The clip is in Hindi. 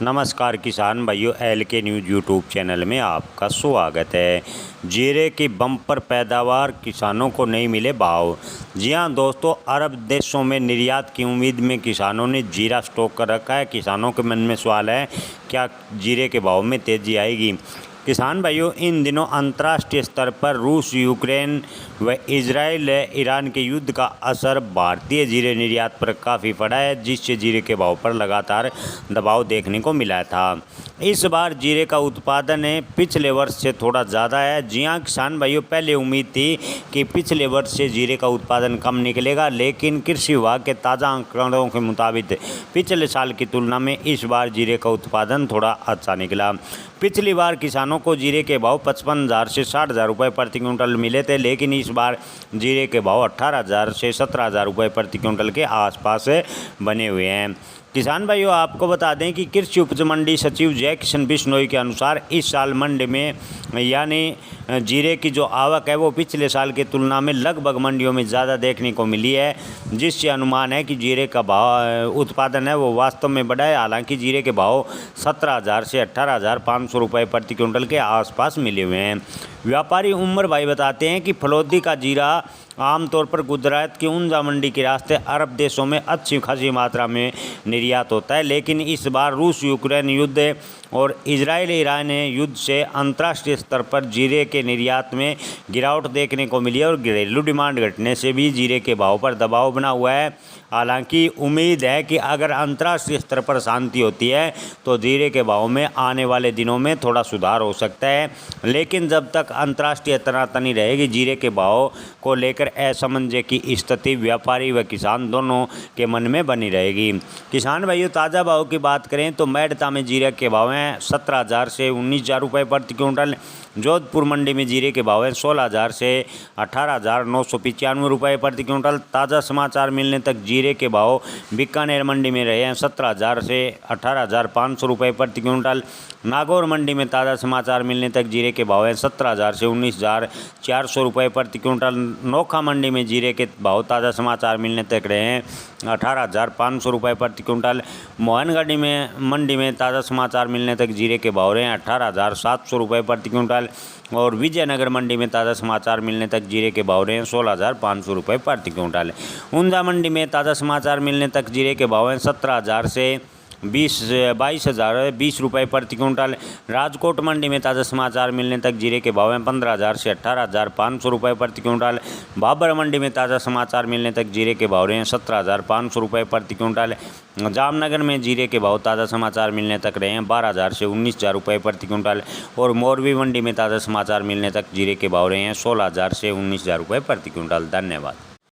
नमस्कार किसान भाइयों, एल के न्यूज़ यूट्यूब चैनल में आपका स्वागत है। जीरे की बम्पर पैदावार, किसानों को नहीं मिले भाव। जी हां दोस्तों, अरब देशों में निर्यात की उम्मीद में किसानों ने जीरा स्टॉक कर रखा है। किसानों के मन में सवाल है, क्या जीरे के भाव में तेज़ी आएगी? किसान भाइयों, इन दिनों अंतर्राष्ट्रीय स्तर पर रूस, यूक्रेन व इजराइल ईरान के युद्ध का असर भारतीय जीरे निर्यात पर काफ़ी पड़ा है, जिससे जीरे के भाव पर लगातार दबाव देखने को मिला था। इस बार जीरे का उत्पादन पिछले वर्ष से थोड़ा ज़्यादा है। जी हाँ किसान भाइयों, पहले उम्मीद थी कि पिछले वर्ष से जीरे का उत्पादन कम निकलेगा, लेकिन कृषि विभाग के ताज़ा आंकड़ों के मुताबिक पिछले साल की तुलना में इस बार जीरे का उत्पादन थोड़ा अच्छा निकला। पिछली बार किसानों को जीरे के भाव 55,000 से 60,000 रुपये प्रति क्विंटल मिले थे, लेकिन इस बार जीरे के भाव 18,000 से 17,000 रुपये प्रति क्विंटल के आसपास बने हुए हैं। किसान भाइयों, आपको बता दें कि कृषि उपज मंडी सचिव जय किशन बिश्नोई के अनुसार इस साल मंडी में यानी जीरे की जो आवक है वो पिछले साल की तुलना में लगभग मंडियों में ज़्यादा देखने को मिली है, जिससे अनुमान है कि जीरे का भाव उत्पादन है वो वास्तव में बढ़ा है। हालांकि जीरे के भाव 17,000 से 18,500 रुपये प्रति क्विंटल के आसपास मिले हुए हैं। व्यापारी उमर भाई बताते हैं कि फलोदी का जीरा आमतौर पर गुजरात की ऊंजा मंडी के रास्ते अरब देशों में अच्छी खासी मात्रा में निर्यात होता है, लेकिन इस बार रूस यूक्रेन युद्ध और इजराइल ईरान युद्ध से अंतर्राष्ट्रीय स्तर पर जीरे के निर्यात में गिरावट देखने को मिली है और घरेलू डिमांड घटने से भी जीरे के भाव पर दबाव बना हुआ है। हालांकि उम्मीद है कि अगर अंतर्राष्ट्रीय स्तर पर शांति होती है तो जीरे के भाव में आने वाले दिनों में थोड़ा सुधार हो सकता है, लेकिन जब तक अंतर्राष्ट्रीय तनातनी रहेगी, जीरे के भाव को लेकर असमंजस की स्थिति व्यापारी व किसान दोनों के मन में बनी रहेगी। किसान भाइयों, ताज़ा भाव की बात करें तो मेड़ता में जीरे के भाव हैं 17,000 से 19,000 रुपये प्रति क्विंटल। जोधपुर मंडी में जीरे के भाव हैं 16,000 से 18,995 रुपये प्रति क्विंटल। ताज़ा समाचार मिलने तक जीरे के भाव बीकानेर मंडी में रहे हैं 17,000 से 18,500 रुपये प्रति क्विंटल। नागौर मंडी में ताज़ा समाचार मिलने तक जीरे के भाव हैं 17,000 से 19,400 रुपये प्रति क्विंटल। नोखा मंडी में जीरे के भाव ताज़ा समाचार मिलने तक रहे हैं 18,500 रुपये प्रति क्विंटल। मोहनगढ़ी में मंडी में ताज़ा समाचार मिलने तक जीरे के भाव रहे हैं 18,700 रुपये प्रति क्विंटल और विजयनगर मंडी में ताज़ा समाचार मिलने तक जीरे के भाव रहे हैं 16,500 रुपये प्रति क्विंटल। ऊंजा मंडी में ताज़ा समाचार मिलने तक जीरे के भाव हैं 17,000 से 22,020 रुपये प्रति क्विंटल। राजकोट मंडी में ताज़ा समाचार मिलने तक जीरे के भाव हैं 15,000 से 18,500 रुपये प्रति क्विंटल। बाबर मंडी में ताज़ा समाचार मिलने तक जीरे के भाव रहे हैं 17,500 रुपये प्रति क्विंटल। जामनगर में जीरे के भाव ताज़ा समाचार मिलने तक रहे हैं 12,000 से 19,000 रुपये प्रति क्विंटल और मोरबी मंडी में ताज़ा समाचार मिलने तक जीरे के भाव रहे हैं 16,000 से 19,000 रुपये प्रति क्विंटल। धन्यवाद।